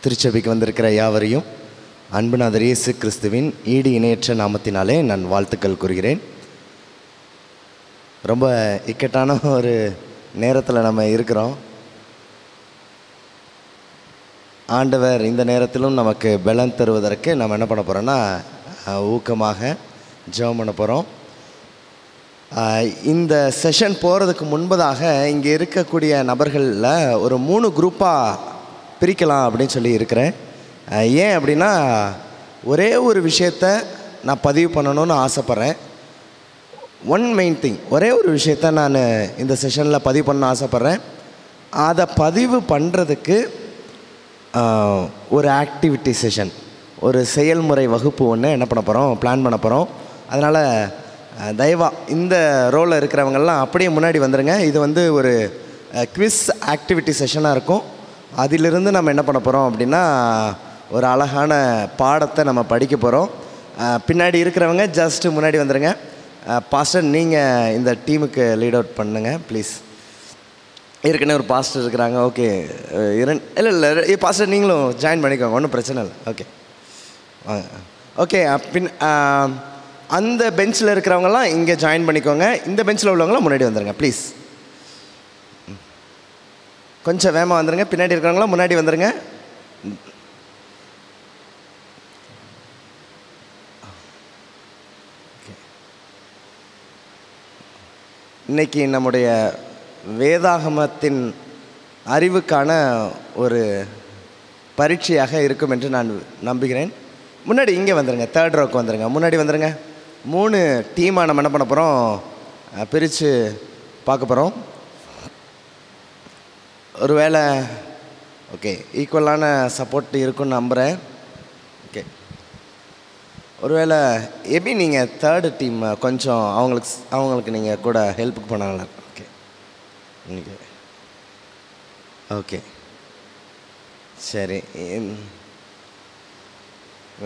திருச்சபைக்கு வந்திருக்கிற யாவரையும் அன்புநாதர் இயேசு கிறிஸ்துவின் ஈடு இணையற்ற நாமத்தினாலே நான் வாழ்த்துக்கள் கூறுகிறேன். ரொம்ப இக்கட்டான ஒரு நேரத்தில் நம்ம இருக்கிறோம். ஆண்டவர் இந்த நேரத்திலும் நமக்கு பலன் தருவதற்கு நம்ம என்ன பண்ண போகிறோன்னா ஊக்கமாக ஜெபம் பண்ண போகிறோம். இந்த செஷன் போகிறதுக்கு முன்பதாக இங்கே இருக்கக்கூடிய நபர்களில் ஒரு 3 குரூப்பாக பிரிக்கலாம் அப்படின்னு சொல்லி இருக்கிறேன். ஏன் அப்படின்னா ஒரே ஒரு விஷயத்தை நான் பதிவு பண்ணணும்னு ஆசைப்பட்றேன். ஒன் மெயின் திங், ஒரே ஒரு விஷயத்தை நான் இந்த செஷனில் பதிவு பண்ண ஆசைப்பட்றேன். அதை பதிவு பண்ணுறதுக்கு ஒரு ஆக்டிவிட்டி செஷன், ஒரு செயல்முறை வகுப்பு ஒன்று என்ன பண்ண போகிறோம், பிளான் பண்ண போகிறோம். அதனால் தயவாக இந்த ரோலில் இருக்கிறவங்கெல்லாம் அப்படியே முன்னாடி வந்துடுங்க. இது ஒரு குவிஸ் ஆக்டிவிட்டி செஷனாக இருக்கும். அதிலிருந்து நம்ம என்ன பண்ண போகிறோம் அப்படின்னா ஒரு அழகான பாடத்தை நம்ம படிக்க போகிறோம். பின்னாடி இருக்கிறவங்க ஜஸ்ட்டு முன்னாடி வந்துடுங்க. பாஸ்டர் நீங்கள் இந்த டீமுக்கு லீட் அவுட் பண்ணுங்க ப்ளீஸ். ஏற்கனவே ஒரு பாஸ்டர் இருக்கிறாங்க. ஓகே, இல்லை பாஸ்டர் நீங்களும் ஜாயின் பண்ணிக்கோங்க, ஒன்றும் பிரச்சனை இல்லை. ஓகே வாங்க. ஓகே, அந்த பெஞ்சில் இருக்கிறவங்கலாம் இங்கே ஜாயின் பண்ணிக்கோங்க. இந்த பெஞ்சில் உள்ளவங்களாம் முன்னாடி வந்துடுங்க ப்ளீஸ். கொஞ்சம் வேகமாக வந்துடுங்க. பின்னாடி இருக்கிறவங்களாம் முன்னாடி வந்துடுங்க. இன்றைக்கி நம்முடைய வேதாகமத்தின் அறிவுக்கான ஒரு பரீட்சையாக இருக்கும் என்று நான் நம்புகிறேன். முன்னாடி இங்கே வந்துடுங்க, 3rd ரோக்கு வந்துடுங்க, முன்னாடி வந்துடுங்க. 3 டீமாக நம்ம என்ன பண்ண போகிறோம், பிரித்து பார்க்க போகிறோம். ஒருவேளை ஓகே ஈக்குவலான சப்போர்ட் இருக்குன்னு நம்புகிறேன். ஓகே, ஒருவேளை எப்படி நீங்கள் 3rd டீம் கொஞ்சம் அவங்களுக்கு நீங்கள் கூட ஹெல்ப்புக்கு பண்ணாங்களா? ஓகே ஓகே ஓகே சரி.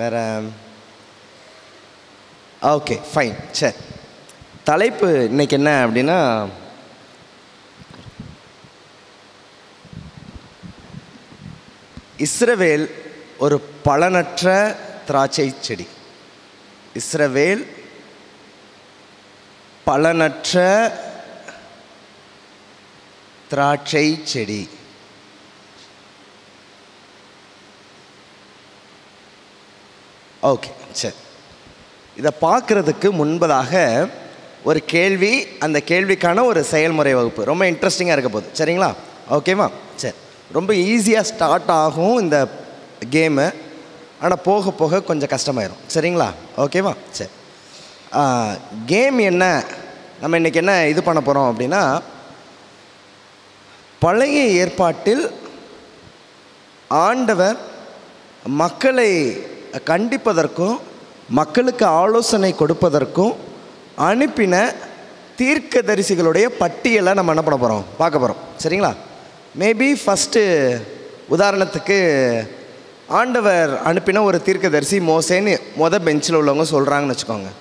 வேறு ஓகே ஃபைன். சரி, தலைப்பு இன்றைக்கி என்ன அப்படின்னா இஸ்ரவேல் ஒரு பலனற்ற திராட்சை செடி. இஸ்ரவேல் பலனற்ற திராட்சை செடி. ஓகே சரி, இதை பார்க்குறதுக்கு முன்பதாக ஒரு கேள்வி, அந்த கேள்விக்கான ஒரு செயல்முறை வகுப்பு ரொம்ப இன்ட்ரெஸ்டிங்காக இருக்க போகுது. சரிங்களா? ஓகேவா? சரி, ரொம்ப ஈஸியாக ஸ்டார்ட் ஆகும் இந்த கேமு, ஆனால் போக போக கொஞ்சம் கஷ்டமாயிரும். சரிங்களா? ஓகேவா? சரி, கேம் என்ன, நம்ம இன்றைக்கி என்ன இது பண்ண போகிறோம் அப்படின்னா பழைய ஏற்பாட்டில் ஆண்டவர் மக்களை கண்டிப்பதற்கும் மக்களுக்கு ஆலோசனை கொடுப்பதற்கும் அனுப்பின தீர்க்கதரிசிகளுடைய பட்டியலை நம்ம என்ன பண்ண போகிறோம், பார்க்க போகிறோம். சரிங்களா? மேபி ஃபஸ்ட்டு உதாரணத்துக்கு ஆண்டவர் அனுப்பின ஒரு தீர்க்கதரிசி மோசேன்னு பெஞ்சில் உள்ளவங்க சொல்கிறாங்கன்னு வச்சுக்கோங்க.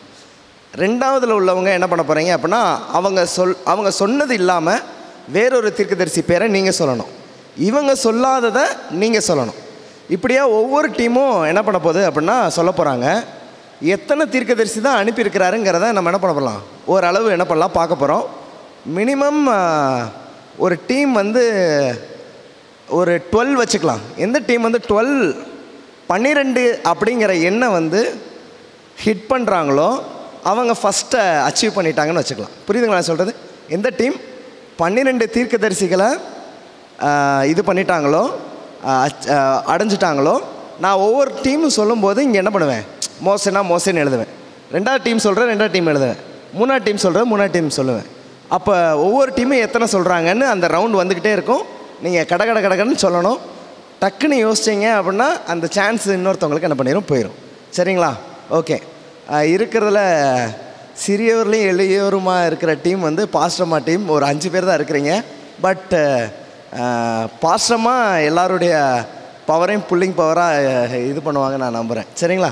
2வதுல உள்ளவங்க என்ன பண்ண போகிறீங்க அப்படின்னா அவங்க சொன்னது இல்லாமல் வேறொரு தீர்க்கதரிசி பேரை நீங்கள் சொல்லணும், இவங்க சொல்லாததை நீங்கள் சொல்லணும். இப்படியா ஒவ்வொரு டீமும் என்ன பண்ண போகுது அப்படின்னா சொல்ல போகிறாங்க. எத்தனை தீர்க்கதரிசி தான் அனுப்பியிருக்கிறாருங்கிறத நம்ம என்ன பண்ண போகலாம், ஓரளவு என்ன பண்ணலாம் பார்க்க போகிறோம். மினிமம் ஒரு டீம் ஒரு 12 வச்சுக்கலாம். எந்த டீம் 12 அப்படிங்கிற எண்ணை ஹிட் பண்ணுறாங்களோ அவங்க ஃபஸ்ட்டை அச்சீவ் பண்ணிட்டாங்கன்னு வச்சுக்கலாம். புரியுதுங்களா நான் சொல்கிறது? எந்த டீம் 12 தீர்க்கதரிசிகளை இது பண்ணிட்டாங்களோ, அடைஞ்சிட்டாங்களோ, நான் ஒவ்வொரு டீமும் சொல்லும்போது இங்கே என்ன பண்ணுவேன், மோசேன்னு எழுதுவேன். 2வது டீம் சொல்கிறேன், 2வது டீம் எழுதுவேன். 3வது டீம் சொல்கிறேன், 3வது டீம் சொல்லுவேன். அப்போ ஒவ்வொரு டீமும் எத்தனை சொல்கிறாங்கன்னு அந்த ரவுண்ட் வந்துக்கிட்டே இருக்கும். நீங்கள் கடன்னு சொல்லணும். டக்குன்னு யோசிச்சிங்க அப்படின்னா அந்த சான்ஸ் இன்னொருத்தவங்களுக்கு என்ன பண்ணிடும், போயிடும். சரிங்களா? ஓகே, இருக்கிறதுல சிறியவர்களையும் எளியவருமா இருக்கிற டீம் பாஸ்டர்மா டீம் ஒரு 5 பேர் தான் இருக்கிறீங்க. பட் பாஸ்டர்மா எல்லாருடைய பவரையும் புல்லிங் பவராக இது பண்ணுவாங்க நான் நம்புகிறேன். சரிங்களா?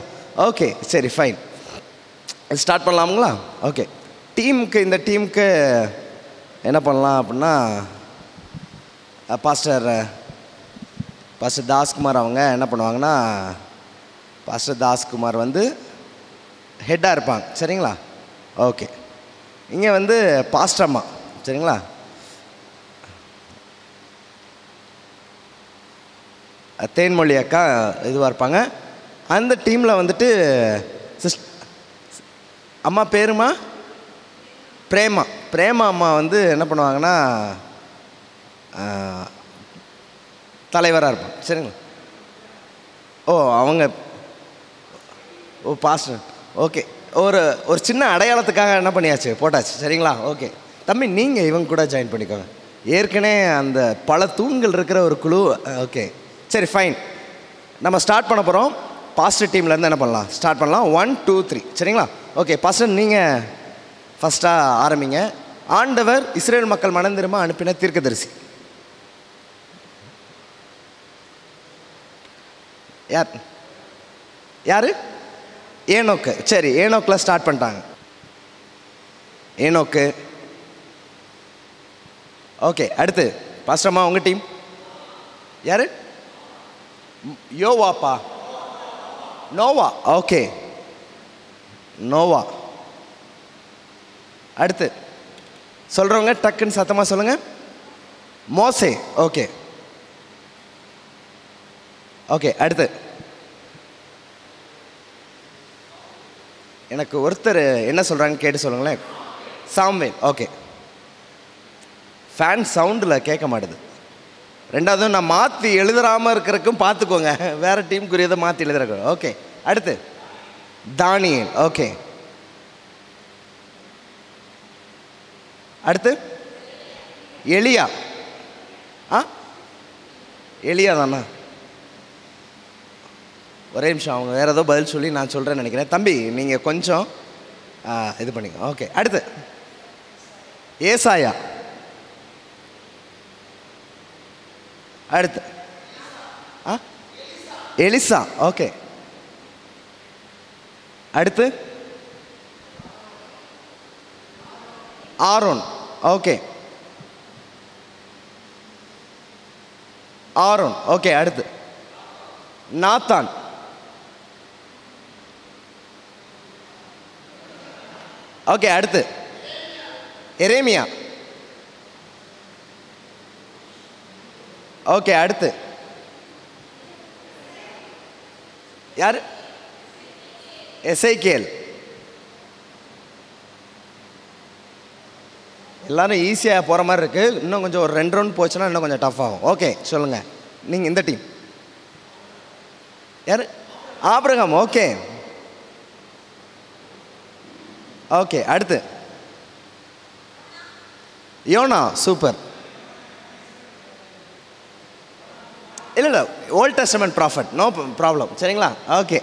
ஓகே சரி ஃபைன், ஸ்டார்ட் பண்ணலாமுங்களா? ஓகே, இந்த டீமுக்கு என்ன பண்ணலாம் அப்படின்னா பாஸ்டர் பாஸ்டர் தாஸ்குமார் அவங்க என்ன பண்ணுவாங்கன்னா, பாஸ்டர் தாஸ்குமார் வந்து ஹெட்டாக இருப்பாங்க. சரிங்களா? ஓகே. இங்கே வந்து பாஸ்டர் அம்மா. சரிங்களா? தேன்மொழி அக்கா இதுவாக இருப்பாங்க. அந்த டீமில் வந்துட்டு அம்மா பேருமா பிரேமா. பிரேமா அம்மா வந்து என்ன பண்ணுவாங்கன்னா தலைவராக இருப்பாங்க. சரிங்களா? ஓ அவங்க பாஸ்டர். ஓகே. ஒரு ஒரு சின்ன அடையாளத்துக்காக என்ன பண்ணியாச்சு, போட்டாச்சு. சரிங்களா? ஓகே. தம்பி நீங்கள் இவங்க கூட ஜாயின் பண்ணிக்கோங்க. ஏற்கனவே அந்த பல தூண்கள் இருக்கிற ஒரு குழு. ஓகே சரி ஃபைன். நம்ம ஸ்டார்ட் பண்ண போகிறோம். பாஸ்டர் டீம்லேருந்து என்ன பண்ணலாம், ஸ்டார்ட் பண்ணலாம். 1 2 3. சரிங்களா? ஓகே பாஸ்டர் நீங்கள் ஃபஸ்ட்டாக ஆரம்பிங்க. ஆண்டவர் இஸ்ரேல் மக்கள் மனம் திரும்ப அனுப்பின தீர்க்கதரிசி யார்? யார்? ஏனோக்கு. சரி, ஏனோக்கில் ஸ்டார்ட் பண்ணிட்டாங்க. ஏனோக்கு. ஓகே அடுத்து பாஸ்டர்மா உங்கள் டீம் யார்? யோவாப்பா. நோவா. ஓகே நோவா. அடுத்து சொல்கிறவங்க டக்குன்னு சத்தமாக சொல்லுங்கள். மோசே. ஓகே ஓகே அடுத்து எனக்கு ஒருத்தர் என்ன சொல்கிறாங்கன்னு கேட்டு சொல்லுங்களேன். சாம்வேல். ஓகே. ஃபேன் சவுண்டில் கேட்க மாட்டுது. ரெண்டாவது நான் மாற்றி எழுதுறாமல் இருக்கிறதுக்கும் பார்த்துக்கோங்க, வேறு டீமுக்குரியதை மாற்றி எழுதுறக்கு. ஓகே அடுத்து தானியேல். ஓகே அடுத்து எலியா. எலியா தானா? ஒரே நிமிஷம், அவங்க வேறு ஏதோ பதில் சொல்லி நான் சொல்கிறேன்னு நினைக்கிறேன். தம்பி நீங்கள் கொஞ்சம் இது பண்ணிங்க. ஓகே அடுத்து ஏசாயா. அடுத்து எலிசா. ஓகே அடுத்து ஆரோன். Okay Aaron. ஓகே அடுத்து நாத்தான். ஓகே அடுத்து எரேமியா. ஓகே அடுத்து யார்? எசேக்கியேல். எல்லாரும் ஈஸியாக போகிற மாதிரி இருக்குது. இன்னும் கொஞ்சம் ஒரு 2 ரவுண்ட் போச்சுன்னா இன்னும் கொஞ்சம் டஃப் ஆகும். ஓகே சொல்லுங்கள் நீங்கள் இந்த டீம் யார்? ஆபிரகாம். ஓகே ஓகே அடுத்து யோனா. சூப்பர். இல்லை இல்லை old testament prophet. No problem. சரிங்களா? ஓகே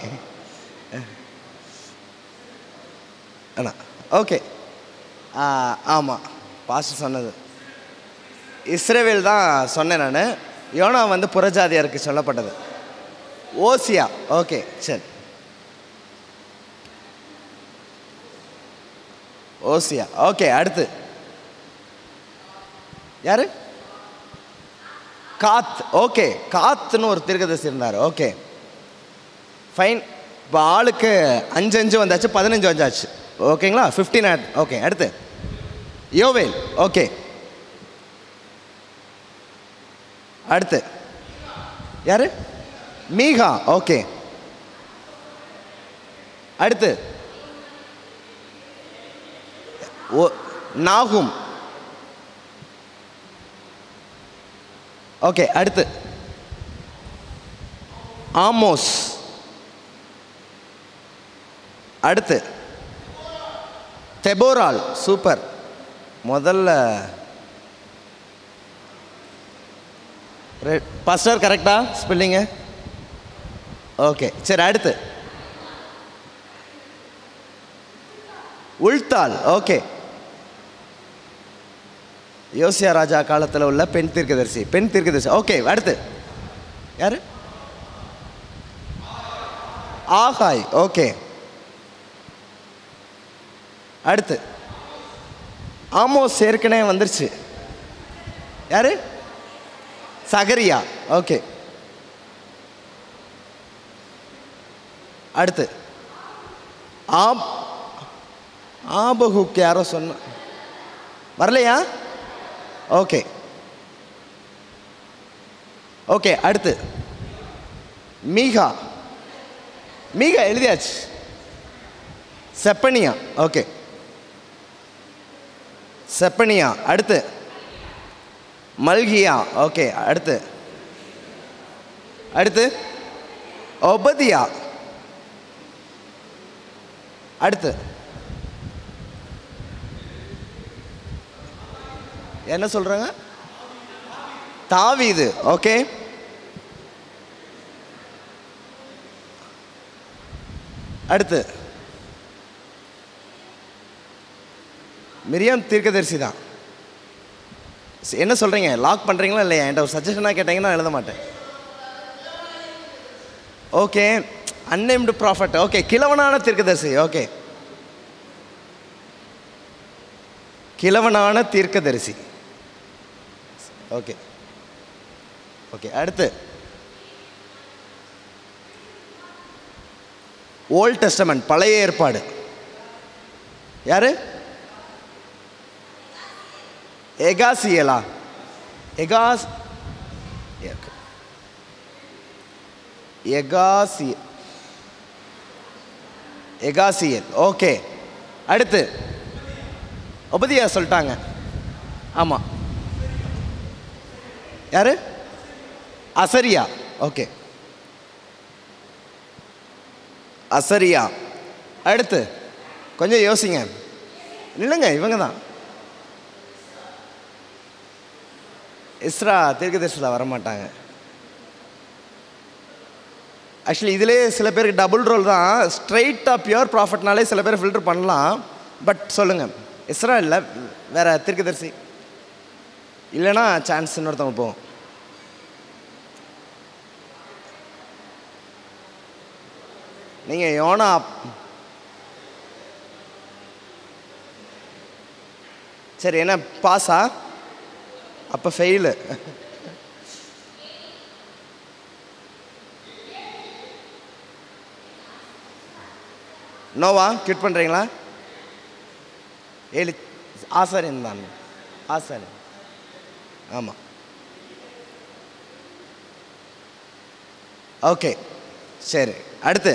அண்ணா. ஓகே ஆமாம் பாஸ்டர் சொன்னது இஸ்ரவேல் தான் சொன்னேன் நான். யோனா வந்து புறஜாதியாருக்கு சொல்லப்பட்டது. ஓசியா. ஓகே சரி ஓசியா. ஓகே அடுத்து யார்? காத். ஓகே காத்துன்னு ஒரு தீர்க்கதரிசி இருந்தார். Okay fine. இப்போ ஆளுக்கு 5 வந்தாச்சு, 15 வந்தாச்சு. ஓகேங்களா? 15. ஓகே அடுத்து யோவேல். ஓகே அடுத்து யார்? மீகா. ஓகே அடுத்து நாகும். ஓகே அடுத்து ஆமோஸ். அடுத்து தெபோரால். சூப்பர். முதல்ல பாஸ்டர் கரெக்டா ஸ்பெல்லிங்கு? ஓகே சரி அடுத்து உள்தால். ஓகே யோசியா ராஜா காலத்தில் உள்ள பெண் தீர்க்கதரிசி. ஓகே அடுத்து யார்? ஆகாய். ஓகே அடுத்து ஆமோஸ் ஏற்கனவே வந்துருச்சு. யார்? சகரியா. ஓகே அடுத்து ஆபகுக் யாரோ சொன்ன வரலையா? Okay okay. அடுத்து மீகா. மீகா எழுதியாச்சு. செப்பனியா. ஓகே செப்பனியா. அடுத்து மல்கியா. ஓகே. அடுத்து அடுத்து ஒபதியா. அடுத்து என்ன சொல்றாங்க? தாவீது. ஓகே. அடுத்து மிரியாம் தீர்க்கதரிசி தான். என்ன சொல்றீங்க? லாக் பண்றீங்களா இல்லையா? என்கிட்ட ஒரு சஜஷனாக கேட்டீங்கன்னா எழுத மாட்டேன். ஓகே. Unnamed prophet. ஓகே. கிழவனான தீர்க்கதரிசி. ஓகே கிழவனான தீர்க்கதரிசி. Okay okay. அடுத்து ஓல்ட் டெஸ்டமெண்ட், பழைய ஏற்பாடு. யாரு? எகாசியலா. எகாசியல். ஓகே. அடுத்து ஒபதியா சொல்லிட்டாங்க. ஆமாம். யாரு? அசரியா. ஓகே அசரியா. அடுத்து கொஞ்சம் யோசிங்க. இல்லைங்க, இவங்க தான். இஸ்ரா தீர்க்கதரிசியில் வரமாட்டாங்க. ஆக்சுவலி இதிலே சில பேருக்கு டபுள் ரோல் தான். ஸ்ட்ரெயிட்டாக பியூர் ப்ராஃபிட்னாலே சில பேர் ஃபில்டர் பண்ணலாம். பட் சொல்லுங்கள், இஸ்ரா இல்லை, வேறு தீர்க்கதரிசி இல்லைன்னா சான்ஸ் இன்னொருத்தவங்க போவோம். நீங்கள் யோனா. சரி, என்ன பாஸா? அப்போ ஃபெயிலு. நோவா கிட் பண்ணுறீங்களா? ஆசாரியன் தான். ஆசாரியன். ஆமாம். ஓகே சரி. அடுத்து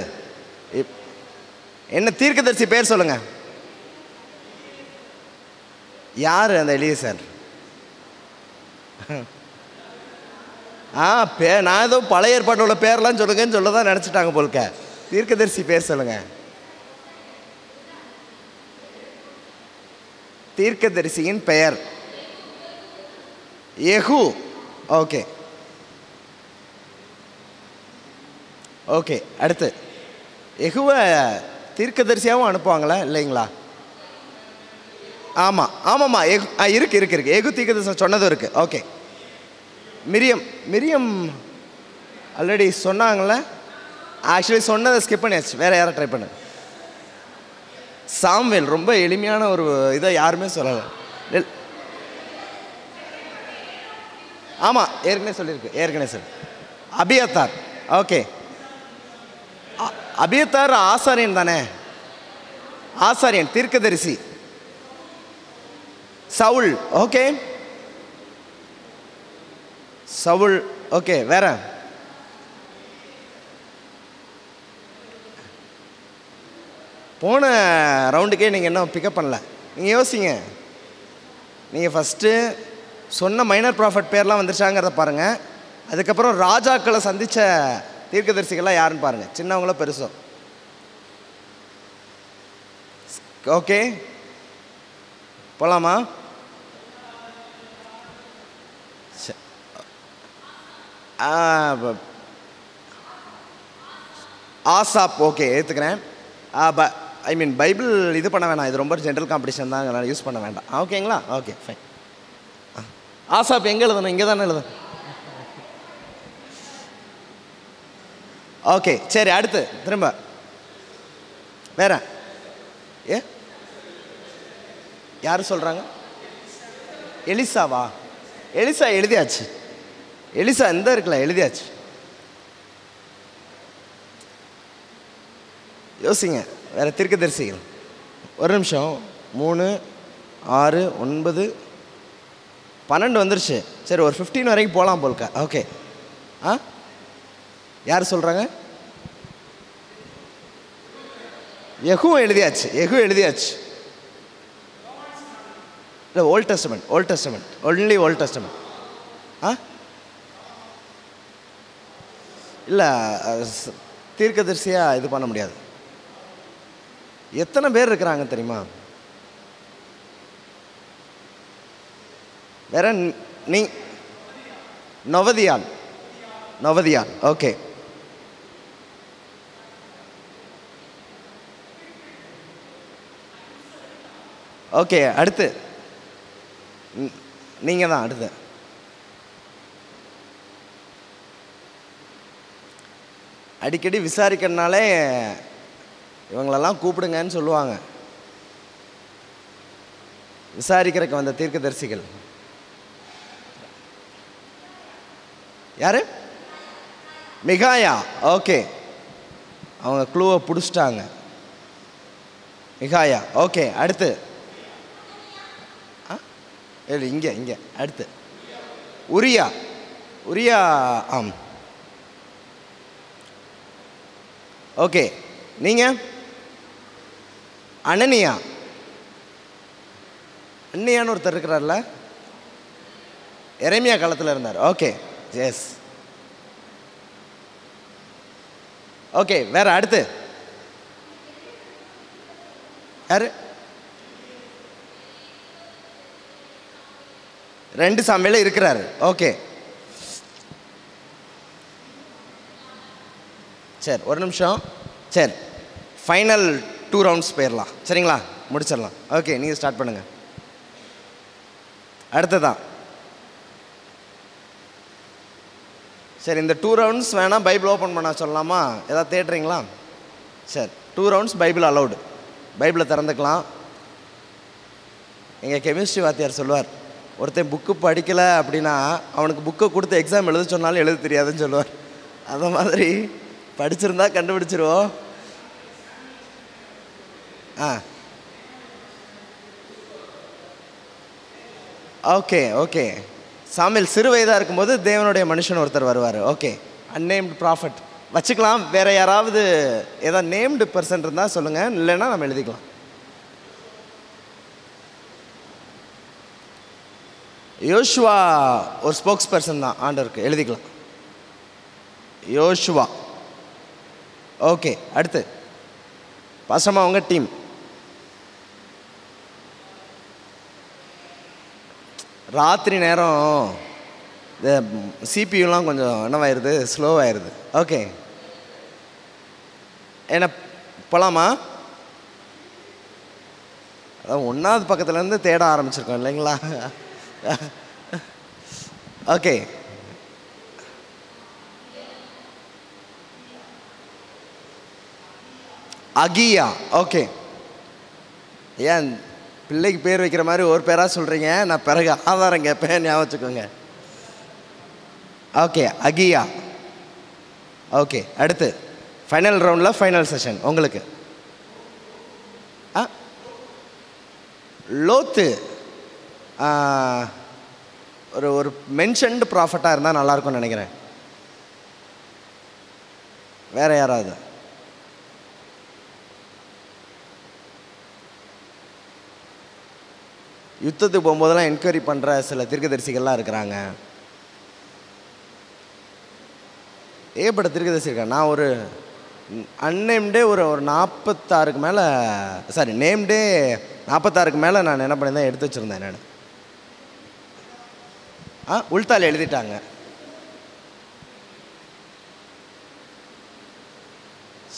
என்ன தீர்க்கதரிசி பேர் சொல்லுங்க. யார் அந்த எலியேசர்? நான் ஏதோ பழைய ஏற்பாட்டோட பேர்லாம் சொல்லுங்கன்னு சொல்லதான் நினச்சிட்டாங்க போல்க. தீர்க்கதரிசி பேர் சொல்லுங்க. தீர்க்கதரிசியின் பெயர் யெகூ. Okay okay. அடுத்து யெகூவை தீர்க்கதரிசியாகவும் அனுப்புவாங்களா இல்லைங்களா? ஆமாம் ஆமாம்மா. இருக்கு இருக்கு இருக்கு. யெகூ தீர்க்கதரிசி சொன்னதும் இருக்கு. ஓகே. மிரியம் ஆல்ரெடி சொன்னாங்களே. ஆக்சுவலி சொன்னதை ஸ்கிப் பண்ணியாச்சு. வேறு யாரை ட்ரை பண்ணு. சாம்வேல் ரொம்ப எளிமையான ஒரு இதை யாருமே சொல்லலை. ஆமாம், ஏற்கனவே சொல்லியிருக்கு. அபியத்தார். ஓகே. அபியத்தார் ஆசாரியன் தானே? ஆசாரியன் தீர்க்கதரிசி. சவுல். ஓகே சவுல். ஓகே. வேற? போன ரவுண்டுக்கே நீங்கள் என்ன பிக்கப் பண்ணல. நீங்கள் யோசிங்க. நீங்கள் ஃபஸ்ட்டு சொன்ன மைனர் ப்ராஃபிட் பேர்லாம் வந்துருச்சாங்கிறத பாருங்கள். அதுக்கப்புறம் ராஜாக்களை சந்தித்த தீர்க்கதரிசிகள்லாம் யாருன்னு பாருங்கள், சின்னவங்களோ பெருசோ. ஓகே போகலாமா? ஆசாப். ஓகே ஏற்றுக்கிறேன். ஐ மீன் பைபிள் இது பண்ண வேணாம். இது ரொம்ப ஜென்ரல் காம்படிஷன் தான், அதனால் யூஸ் பண்ண வேண்டாம். ஓகேங்களா? Okay fine. ஆசாப் எங்கே எழுதணும்? இங்கே தானே எழுதணும். ஓகே சரி. அடுத்து திரும்ப வேற யார் சொல்கிறாங்க? எலிசாவா? எலிசா எழுதியாச்சு. எலிசா எந்த இருக்குல்ல, எழுதியாச்சு. யோசிங்க, வேறு தீர்க்கதரிசிகள். ஒரு நிமிஷம். 3, 6, 9, 12 வந்துருச்சு. சரி, ஒரு 15 வரைக்கும் போகலாம் போல்க. ஓகே. யார் சொல்கிறாங்க? யெகூவா எழுதியாச்சு. இல்லை, old testament only old testament. இல்லை, தீர்க்கதரிசியாக இது பண்ண முடியாது. எத்தனை பேர் இருக்கிறாங்க தெரியுமா? வேற நீ நொவதியால். ஓகே. ஓகே, அடுத்து நீங்கள் தான் அடுத்து. அடிக்கடி விசாரிக்கிறதுனாலே இவங்களெல்லாம் கூப்பிடுங்கன்னு சொல்லுவாங்க. விசாரிக்கிறதுக்கு வந்த தீர்க்கதரிசிகள் யாரு? மிகாயா. ஓகே, அவங்க க்ளூவை பிடிச்சிட்டாங்க. மிகாயா. ஓகே, அடுத்து இங்கே அடுத்து உரியா. ஆம். ஓகே, நீங்கள்? அன்னியான்னு ஒருத்தர் இருக்கிறார்ல, எரேமியா காலத்தில் இருந்தார். Okay, S. ஓகே, வேற அடுத்து யாரு? 2 சாமியில் இருக்கிறாரு. ஓகே, சரி, ஒரு நிமிஷம். சரி, ஃபைனல் 2 ரவுண்ட்ஸ் போயிடலாம். சரிங்களா? முடிச்சிடலாம். ஓகே, நீங்கள் ஸ்டார்ட் பண்ணுங்கள். அடுத்ததான். சரி, இந்த 2 ரவுண்ட்ஸ் வேணால் பைபிள் ஓப்பன் பண்ண சொல்லலாமா? ஏதாவது தேடுறீங்களா? சரி, 2 ரவுண்ட்ஸ் பைபிள் அலௌடு. பைபிளை திறந்துக்கலாம். எங்கள் கெமிஸ்ட்ரி வாத்தியார் சொல்லுவார், ஒருத்தன் புக்கு படிக்கலை அப்படின்னா அவனுக்கு புக்கை கொடுத்து எக்ஸாம் எழுத சொன்னாலும் எழுத தெரியாதுன்னு சொல்லுவார். அந்த மாதிரி படிச்சிருந்தா கண்டுபிடிச்சிருவோம். ஓகே. சாமுவேல் சிறு வயதாக இருக்கும்போது தேவனுடைய மனுஷன் ஒருத்தர் வருவார். ஓகே, அன்னேம்டு ப்ராஃபட் வச்சுக்கலாம். வேறு யாராவது ஏதாவது நேம்டு பர்சன் இருந்தால் சொல்லுங்கள், இல்லைன்னா நம்ம எழுதிக்கலாம். யோசுவா ஒரு ஸ்போக்ஸ் பர்சன் தான் ஆண்டவருக்கு, எழுதிக்கலாம். யோசுவா. ஓகே, அடுத்து பாசமா உங்கள் டீம். ராத்திரி நேரம் இந்த சிபியூலாம் கொஞ்சம் என்னவாயிருது, ஸ்லோவாகிடுது. ஓகே, என்ன போகலாமா? அதான் 1வது பக்கத்துலேருந்து தேட ஆரம்பிச்சிருக்கோம் இல்லைங்களா? ஓகே, அகியா. ஓகே, ஏன் பிள்ளைக்கு பேர் வைக்கிற மாதிரி ஒரு பேராக சொல்கிறீங்க? நான் பிறகு ஆதாரம் கேட்பேன், ஞாபகம் வச்சுக்கோங்க. ஓகே, அகியா. ஓகே, அடுத்து ஃபைனல் ரவுண்டில் ஃபைனல் செஷன் உங்களுக்கு. லோத்து ஒரு மென்ஷன்டு ப்ராஃபட்டாக இருந்தால் நல்லாயிருக்கும்னு நினைக்கிறேன். வேறு யாராவது? யுத்தத்துக்கு போகும்போதெல்லாம் என்கொயரி பண்ணுற சில தீர்க்கதரிசிகள்லாம் இருக்கிறாங்க. ஏகப்பட்ட தீர்க்கதரிசி இருக்காங்க. நான் ஒரு அன்னேம்டே ஒரு 46க்கு மேலே, சாரி நேம்டே 46க்கு மேலே நான் என்ன பண்ணியிருந்தேன், எடுத்து வச்சுருந்தேன். நான் உள்தால் எழுதிட்டாங்க.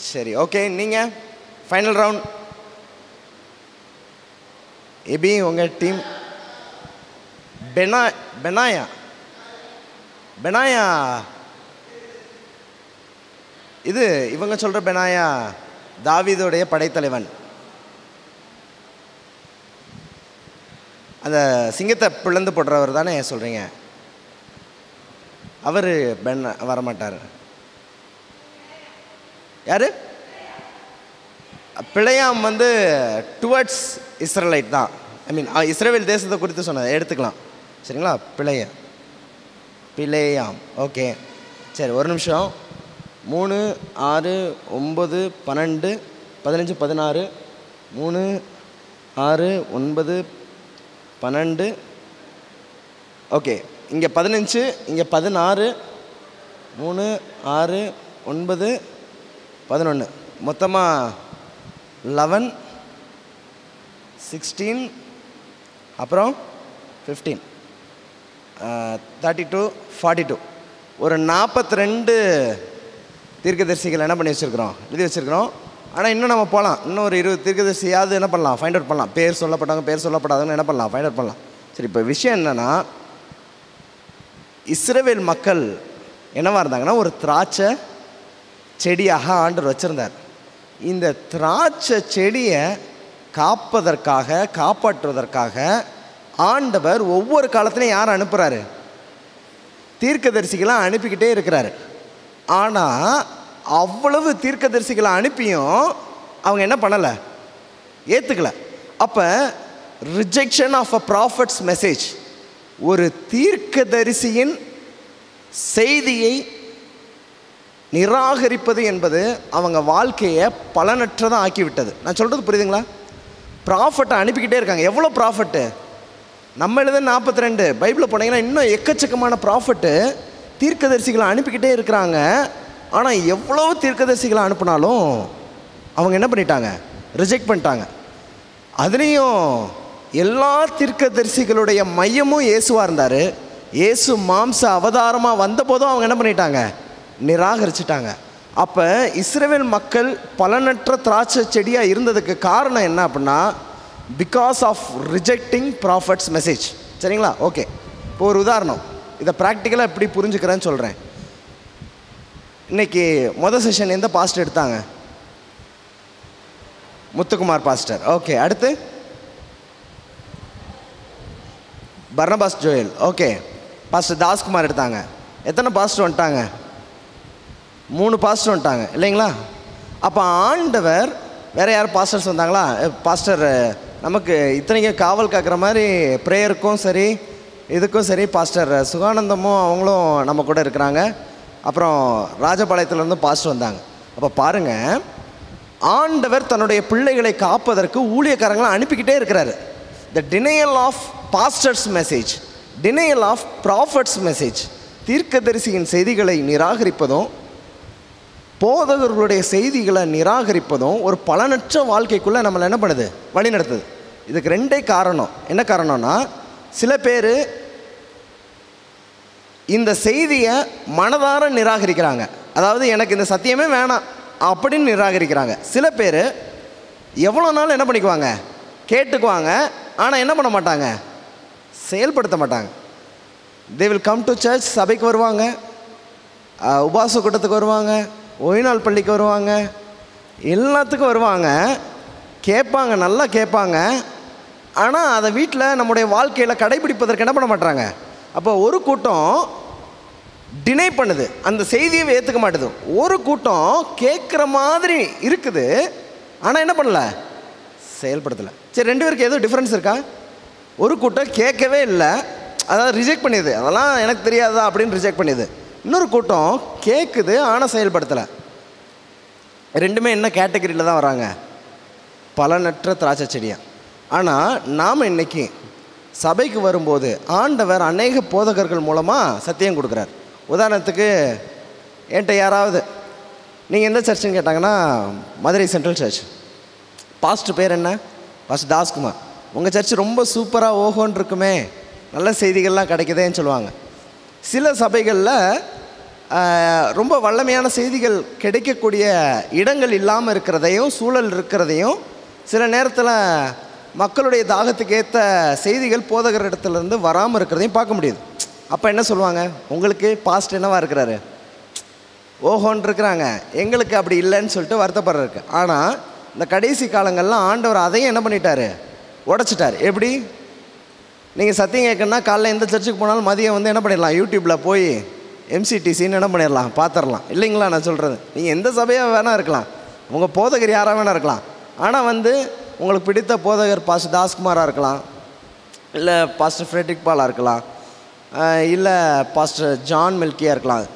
சரி, ஓகே, நீங்கள் ஃபைனல் ரவுண்ட். எபி உங்கள் டீம். பெனாயா. இது இவங்க சொல்கிற பெனாயா தாவீதுடைய படைத்தலைவன். அந்த சிங்கத்தை பிளந்து போடுறவர் தானே சொல்கிறீங்க? அவர் வரமாட்டார். யார்? பிழையாம் வந்து டுவர்ட்ஸ் இஸ்ரேலைட் தான். ஐ மீன் இஸ்ரேல் தேசத்தை குறித்து சொன்னதை எடுத்துக்கலாம். சரிங்களா? பிழையாம். ஓகே, சரி, ஒரு நிமிஷம். 3, 6, 9, 12, 15, 16, 3, 6, 9, 12. ஓகே, இங்கே 15, இங்கே 16, 3, 6, 9, 11, மொத்தமாக 11, 16, அப்புறம் 15, 32, 42. ஒரு 42 தீர்க்கதரிசிகள் என்ன பண்ணி வச்சுருக்கிறோம், எழுதி வச்சுருக்கிறோம். ஆனால் இன்னும் நம்ம போகலாம். இன்னும் ஒரு 20 தீர்க்கதரிசியாவது என்ன பண்ணலாம், ஃபைண்ட் அவுட் பண்ணலாம். பேர் சொல்லப்பட்டவங்க, பேர் சொல்லப்படாதவங்க என்ன பண்ணலாம், ஃபைண்ட் அவுட் பண்ணலாம். சரி, இப்போ விஷயம் என்னென்னா, இஸ்ரவேல் மக்கள் என்னவாக இருந்தாங்கன்னா, ஒரு திராட்சை செடியாக ஆண்டவர் வச்சுருந்தார். இந்த திராட்சை செடியை காப்பதற்காக, காப்பாற்றுவதற்காக ஆண்டவர் ஒவ்வொரு காலத்திலையும் யாரை அனுப்புகிறாரு, தீர்க்கதரிசிகளை அனுப்பிக்கிட்டே இருக்கிறாரு. ஆனால் அவ்வளவு தீர்க்கதரிசிகளை அனுப்பியும் அவங்க என்ன பண்ணலை, ஏற்றுக்கலை. அப்போ rejection of a prophet's message, ஒரு தீர்க்கதரிசியின் செய்தியை நிராகரிப்பது என்பது அவங்க வாழ்க்கையை பலனற்றதாக ஆக்கிவிட்டது. நான் சொல்கிறது புரியுதுங்களா? ப்ராஃபட்டை அனுப்பிக்கிட்டே இருக்காங்க. எவ்வளோ ப்ராஃபட்டு? நம்ம எழுத 42, பைபிளில் போனீங்கன்னா இன்னும் எக்கச்சக்கமான ப்ராஃபட்டு தீர்க்கதரிசிகளை அனுப்பிக்கிட்டே இருக்கிறாங்க. ஆனால் எவ்வளோ தீர்க்கதரிசிகளை அனுப்பினாலும் அவங்க என்ன பண்ணிட்டாங்க, ரிஜெக்ட் பண்ணிட்டாங்க. அதுலேயும் எல்லா தீர்க்கதரிசிகளுடைய மையமும் இயேசுவாக இருந்தார். இயேசு மாம்ச அவதாரமாக வந்தபோதும் அவங்க என்ன பண்ணிட்டாங்க, நிராகரிச்சிட்டாங்க. அப்போ இஸ்ரவேல் மக்கள் பலனற்ற திராட்சை செடியாக இருந்ததுக்கு காரணம் என்ன அப்படின்னா, because of rejecting prophet's message. சரிங்களா? ஓகே, இப்போ ஒரு உதாரணம், இதை ப்ராக்டிக்கலாக எப்படி புரிஞ்சுக்கிறேன்னு சொல்கிறேன். இன்றைக்கி மொதல் செஷன் எந்த பாஸ்டர் எடுத்தாங்க? முத்துக்குமார் பாஸ்டர். ஓகே, அடுத்து Barnabas Joel. Okay, pastor Das Kumar எடுத்தாங்க. எத்தனை பாஸ்டர் வந்துட்டாங்க? 3 பாஸ்டர் வந்துட்டாங்க இல்லைங்களா? அப்போ ஆண்டவர் வேறு யார் பாஸ்டர்ஸ் வந்தாங்களா? பாஸ்டர் நமக்கு இத்தனைக்கும் காவல் காக்கிற மாதிரி ப்ரேயருக்கும் சரி இதுக்கும் சரி பாஸ்டர் சுகானந்தமும் அவங்களும் நம்ம கூட இருக்கிறாங்க. அப்புறம் ராஜபாளையத்துலேருந்து பாஸ்டர் வந்தாங்க. அப்போ பாருங்கள், ஆண்டவர் தன்னுடைய பிள்ளைகளை காப்பதற்கு ஊழியக்காரங்களை அனுப்பிக்கிட்டே இருக்கிறாரு. The denial of pastors message, denial of prophets message, தீர்க்கதரிசியின் செய்திகளை நிராகரிப்பதும் போதகர்களுடைய செய்திகளை நிராகரிப்பதும் ஒரு பலனற்ற வாழ்க்கைக்குள்ளே நம்மளை என்ன பண்ணுது, வழி நடத்துது. இதுக்கு 2 காரணம். என்ன காரணம்னா, சில பேர் இந்த செய்தியை மனதார நிராகரிக்கிறாங்க. அதாவது எனக்கு இந்த சத்தியமே வேணாம் அப்படின்னு நிராகரிக்கிறாங்க. சில பேர் எவ்வளோ நாள் என்ன பண்ணிக்குவாங்க, கேட்டுக்குவாங்க, ஆனால் என்ன பண்ண மாட்டாங்க, செயல்படுத்த மாட்டாங்க. They will come to church, சபைக்கு வருவாங்க, உபாச கூட்டத்துக்கு வருவாங்க, ஓய்நாள் பள்ளிக்கு வருவாங்க, எல்லாத்துக்கும் வருவாங்க, கேட்பாங்க, நல்லா கேட்பாங்க. ஆனால் அதை வீட்டில் நம்முடைய வாழ்க்கையில் கடைபிடிப்பதற்கு என்ன பண்ண மாட்டாங்க. அப்போ ஒரு கூட்டம் டினை பண்ணுது, அந்த செய்தியை ஏற்றுக்க மாட்டுது. ஒரு கூட்டம் கேட்குற மாதிரி இருக்குது, ஆனால் என்ன பண்ணல, செயல்படுத்தலை. சரி, 2 பேருக்கு எதுவும் டிஃப்ரென்ஸ் இருக்கா? ஒரு கூட்டம் கேட்கவே இல்லை, அதாவது ரிஜெக்ட் பண்ணிடுது, அதெல்லாம் எனக்கு தெரியாதா அப்படின்னு ரிஜெக்ட் பண்ணிடுது. இன்னொரு கூட்டம் கேட்குது ஆனால் செயல்படுத்தலை. 2மே என்ன கேட்டகரியில் தான் வராங்க, பலனற்ற திராட்சை செடியாக. ஆனால் நாம் இன்றைக்கி சபைக்கு வரும்போது ஆண்டவர் அநேக போதகர்கள் மூலமாக சத்தியம் கொடுக்குறார். உதாரணத்துக்கு என்கிட்ட யாராவது நீங்கள் எந்த சர்ச்சுன்னு கேட்டாங்கன்னா, மதுரை சென்ட்ரல் சர்ச். பாஸ்டர் பேர் என்ன? பாஸ்டர் தாஸ்குமார். உங்கள் சர்ச் ரொம்ப சூப்பராக ஓஹோன்னு இருக்குமே, நல்ல செய்திகள்லாம் கிடைக்குதேன்னு சொல்லுவாங்க. சில சபைகளில் ரொம்ப வல்லமையான செய்திகள் கிடைக்கக்கூடிய இடங்கள் இல்லாமல் இருக்கிறதையும், சூழல் இருக்கிறதையும், சில நேரத்தில் மக்களுடைய தாகத்துக்கு ஏற்ற செய்திகள் போதகர் இடத்துலேருந்து வராமல் இருக்கிறதையும் பார்க்க முடியுது. அப்போ என்ன சொல்லுவாங்க, உங்களுக்கு பாஸ்ட் என்னவாக இருக்கிறாரு, ஓஹோன்னு இருக்கிறாங்க, எங்களுக்கு அப்படி இல்லைன்னு சொல்லிட்டு வருத்தப்படுறதுக்கு. ஆனால் இந்த கடைசி காலங்கள்லாம் ஆண்டவர் அதையும் என்ன பண்ணிட்டாரு, உடைச்சிட்டார். எப்படி? நீங்கள் சத்தியம் கேட்கணுன்னா காலைல எந்த சர்ச்சுக்கு போனாலும் மதியம் வந்து என்ன பண்ணிடலாம், யூடியூப்பில் போய் எம்சிடிசின்னு என்ன பண்ணிடலாம், பார்த்துடலாம் இல்லைங்களா? நான் சொல்கிறது, நீங்கள் எந்த சபையாக வேணால் இருக்கலாம், உங்கள் போதகர் யாராக வேணா இருக்கலாம், ஆனால் உங்களுக்கு பிடித்த போதகர் பாஸ்டர் தாஸ்குமாராக இருக்கலாம், இல்லை பாஸ்டர் ஃப்ரெட்ரிக் பாலாக இருக்கலாம், இல்லை பாஸ்டர் ஜான் மில்கியாக இருக்கலாம்,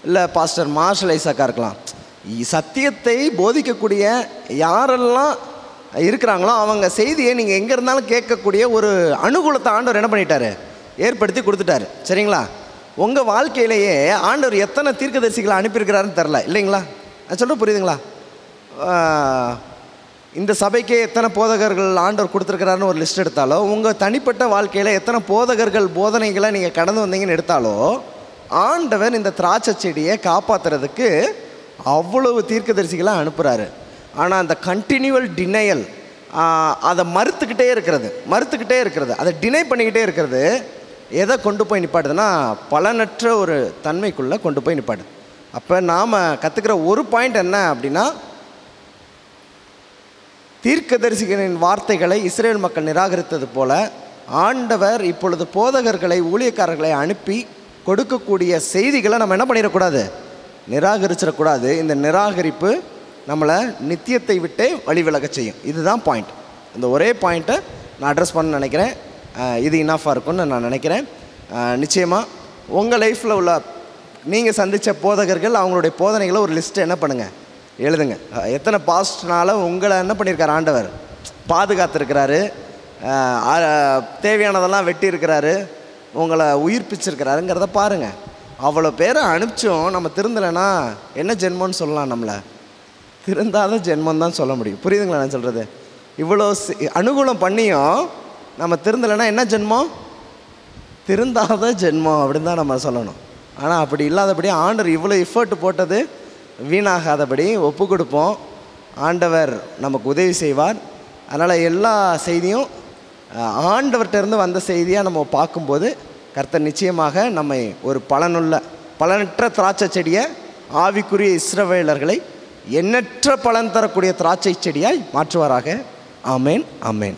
இல்லை பாஸ்டர் மார்ஷல் ஐசாக்காக இருக்கலாம். சத்தியத்தை போதிக்கக்கூடிய யாரெல்லாம் இருக்கிறாங்களோ அவங்க செய்தியை நீங்கள் எங்கே இருந்தாலும் கேட்கக்கூடிய ஒரு அனுகூலத்தை ஆண்டவர் என்ன பண்ணிட்டாரு, ஏற்படுத்தி கொடுத்துட்டாரு. சரிங்களா? உங்கள் வாழ்க்கையிலேயே ஆண்டவர் எத்தனை தீர்க்கதரிசிகளை அனுப்பியிருக்கிறாருன்னு தெரில, இல்லைங்களா? நான் சொல்ல புரியுதுங்களா? இந்த சபைக்கே எத்தனை போதகர்கள் ஆண்டவர் கொடுத்துருக்கிறாருன்னு ஒரு லிஸ்ட் எடுத்தாலோ, உங்கள் தனிப்பட்ட வாழ்க்கையில் எத்தனை போதகர்கள் போதனைகளை நீங்கள் கடந்து வந்தீங்கன்னு எடுத்தாலோ, ஆண்டவர் இந்த திராட்சை செடியை காப்பாற்றுறதுக்கு அவ்வளவு தீர்க்கதரிசிகளை அனுப்புகிறாரு. ஆனால் அந்த கண்டினியூவல் டினையல், அதை மறுத்துக்கிட்டே இருக்கிறது, அதை டினை பண்ணிக்கிட்டே இருக்கிறது எதை கொண்டு போய் நிப்பாடுதுன்னா பலனற்ற ஒரு தன்மைக்குள்ளே கொண்டு போய் நிப்பாடுது. அப்போ நாம் கற்றுக்கிற ஒரு பாயிண்ட் என்ன அப்படின்னா, தீர்க்கதரிசிகளின் வார்த்தைகளை இஸ்ரேல் மக்கள் நிராகரித்தது போல ஆண்டவர் இப்பொழுது போதகர்களை, ஊழியக்காரர்களை அனுப்பி கொடுக்கக்கூடிய செய்திகளை நம்ம என்ன பண்ணிடக்கூடாது, நிராகரிச்சிடக்கூடாது. இந்த நிராகரிப்பு நம்மளை நித்தியத்தை விட்டே வழிவிலக செய்யும். இதுதான் பாயிண்ட். இந்த ஒரே பாயிண்ட்டை நான் அட்ரஸ் பண்ண நினைக்கிறேன். இது இனஃபாக இருக்கும்னு நான் நினைக்கிறேன். நிச்சயமாக உங்கள் லைஃப்பில் உள்ள நீங்கள் சந்தித்த போதகர்கள், அவங்களுடைய போதனைகளை ஒரு லிஸ்ட்டு என்ன பண்ணுங்கள், எழுதுங்க. எத்தனை பாஸ்ட்னால உங்களை என்ன பண்ணியிருக்காரு ஆண்டவர் பாதுகாத்துருக்கிறாரு, தேவையானதெல்லாம் வெட்டி இருக்கிறாரு, உங்களை உயிர்ப்பிச்சிருக்கிறாருங்கிறத பாருங்கள். அவ்வளோ பேரை அனுப்பிச்சோம் நம்ம திருந்தலைன்னா என்ன ஜென்மம்னு சொல்லலாம், நம்மளை திருந்தாத ஜென்மம் தான் சொல்ல முடியும். புரியுதுங்களா நான் சொல்கிறது? இவ்வளோ அனுகூலம் பண்ணியும் நம்ம திருந்தலைன்னா என்ன ஜென்மம், திருந்தாத ஜென்மம் அப்படின்னு தான் நம்ம சொல்லணும். ஆனால் அப்படி இல்லாதபடி ஆண்டவர் இவ்வளோ எஃபர்ட் போட்டது வீணாகாதபடி ஒப்பு கொடுப்போம். ஆண்டவர் நமக்கு உதவி செய்வார். அதனால் எல்லா செய்தியும் ஆண்டவர்கிட்டருந்து வந்த செய்தியாக நம்ம பார்க்கும்போது கர்த்தர் நிச்சயமாக நம்மை ஒரு பலனற்ற திராட்சை செடியை, ஆவிக்குரிய இஸ்ரவேலர்களை எண்ணற்ற பலன் தரக்கூடிய திராட்சை செடியாய் மாற்றுவாராக. ஆமேன், ஆமேன்.